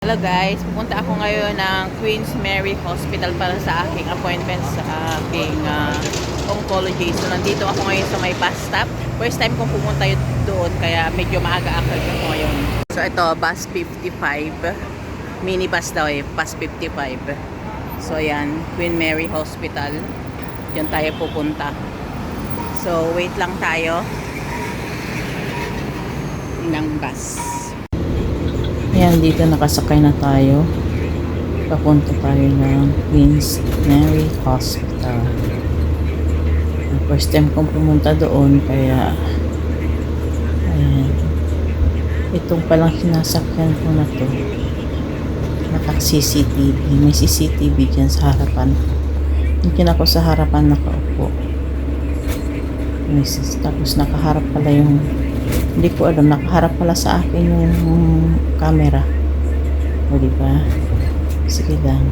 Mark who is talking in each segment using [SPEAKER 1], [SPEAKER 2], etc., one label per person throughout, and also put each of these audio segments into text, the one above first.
[SPEAKER 1] Hello guys, pupunta ako ngayon ng Queen's Mary Hospital para sa aking appointment sa aking oncology. So nandito ako ngayon sa may bus stop. First time kong pumunta doon kaya medyo maaga-akal ako ngayon. So ito, bus 55. Minibus daw bus 55. So ayan, Queen Mary Hospital. Diyan tayo pupunta. So wait lang tayo ng bus. Ayan, dito nakasakay na tayo. Papunta tayo ng Queen's Mary Hospital. First time kong pumunta doon, kaya ayan. Itong palang sinasakyan ko na to. Naka-CCTV. May CCTV dyan sa harapan. Hindi ako sa harapan nakaupo. Tapos nakaharap pala yung hindi ko alam, nakaharap pala sa akin yung camera. O diba? Sige lang.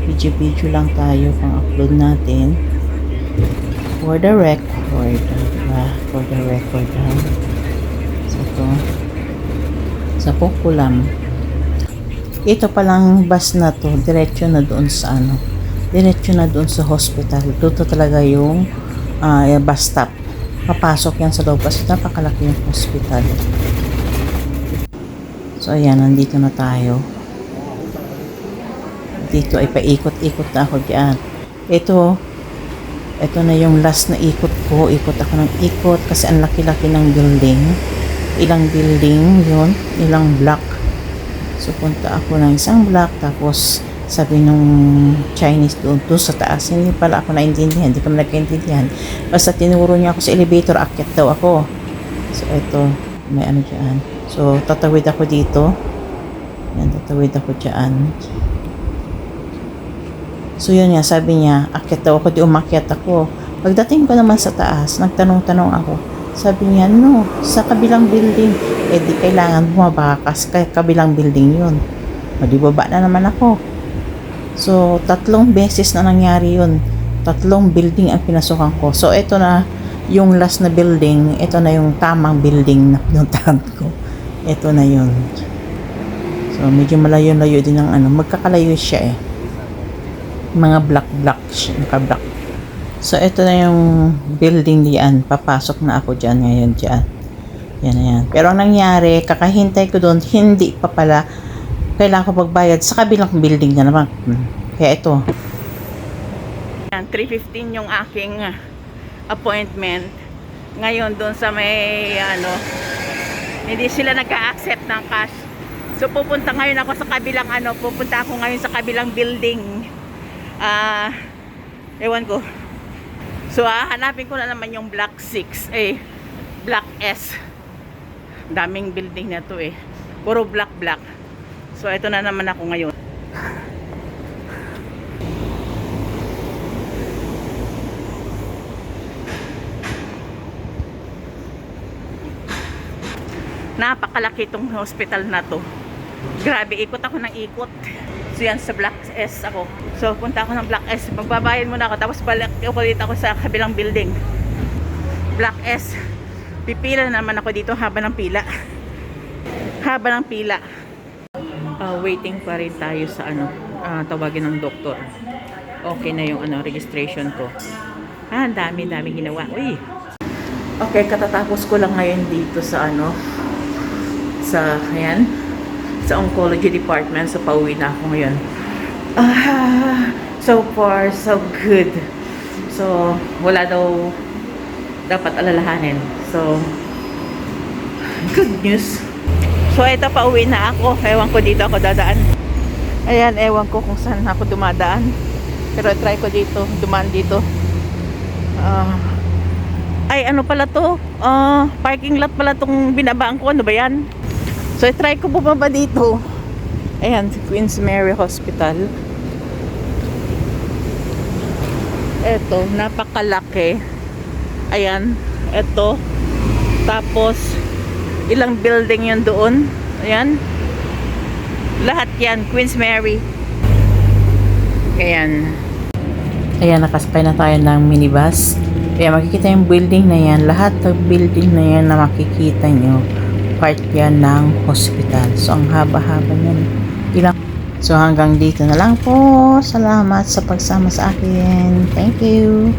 [SPEAKER 1] Video lang tayo pang upload natin. For the record. Diba? For the record. So ito. Sa Pukulam. Ito palang bus na to. Diretso na doon sa Diretso na doon sa hospital. Dito talaga yung bus stop. Papasok yan sa loob kasi napakalaki yung hospital. So ayan, nandito na tayo. Dito ay paikot-ikot na ako diyan. Ito na yung last na ikot ko. Ikot ako ng ikot kasi ang laki-laki ng building. Ilang building yun, ilang block. So punta ako ng isang block tapos sabi nung Chinese doon sa taas, hindi pala ako naintindihan, hindi ko nagkaintindihan. Basta tinuro niya ako sa elevator, akyat daw ako. So ito, may dyan. So tatawid ako dito. Yan, tatawid ako dyan. So yun nga, sabi niya, akyat daw ako, di umakyat ako. Pagdating ko naman sa taas, nagtanong-tanong ako. Sabi niya, no, sa kabilang building. Di kailangan bumaba kasi kabilang building yun. O di baba na naman ako. So, 3 beses na nangyari yun. 3 building ang pinasukan ko. So, ito na yung last na building. Ito na yung tamang building na pinuntahan ko. Ito na yun. So, medyo malayo-layo din ng magkakalayo siya mga black siya. Naka-black. So, ito na yung building diyan. Papasok na ako dyan ngayon dyan. Yan. Pero ang nangyari, kakahintay ko doon, hindi pa pala kailangan ko magbayad sa kabilang building na naman. Kaya ito. 3:15 yung aking appointment. Ngayon doon sa may hindi sila nagka-accept ng cash. So pupunta ngayon ako sa kabilang pupunta ako ngayon sa kabilang building. Ewan ko. So hanapin ko na naman yung block 6, block S. Daming building na to Puro black. So, ito na naman ako ngayon. Napakalaki itong hospital na to. Grabe, ikot ako ng ikot. So, yan sa Block S ako. So, punta ako ng Block S. Magbabayad muna ako. Tapos, balik ulit ako sa kabilang building. Block S. Pipila naman ako dito haba ng pila. Waiting pa rin tayo sa tawagin ng doktor. Okay na yung registration ko. Ang dami ginawa. Uy. Okay, katatapos ko lang ngayon dito sa sa oncology department. So pauwi na ako ngayon. So far so good. So wala daw dapat alalahanin. So good news. So, ito pauwi na ako. Ewan ko dito ako dadaan. Ayan, ewan ko kung saan ako dumadaan. Pero try ko dito. Dumaan dito. Ano pala to? Parking lot pala tong binabaan ko. Ano ba yan? So, try ko bumaba dito. Ayan, Queen's Mary Hospital. Ito, napakalaki. Ayan, ito. Tapos, ilang building yun doon. Ayan. Lahat yan. Queen's Mary. Ayan. Ayan, nakasakay na tayo ng minibus. Kaya makikita yung building na yan. Lahat ng building na yan na makikita nyo, part yan ng hospital. So, ang haba-haba yan. ilang. So hanggang dito na lang po. Salamat sa pagsama sa akin. Thank you.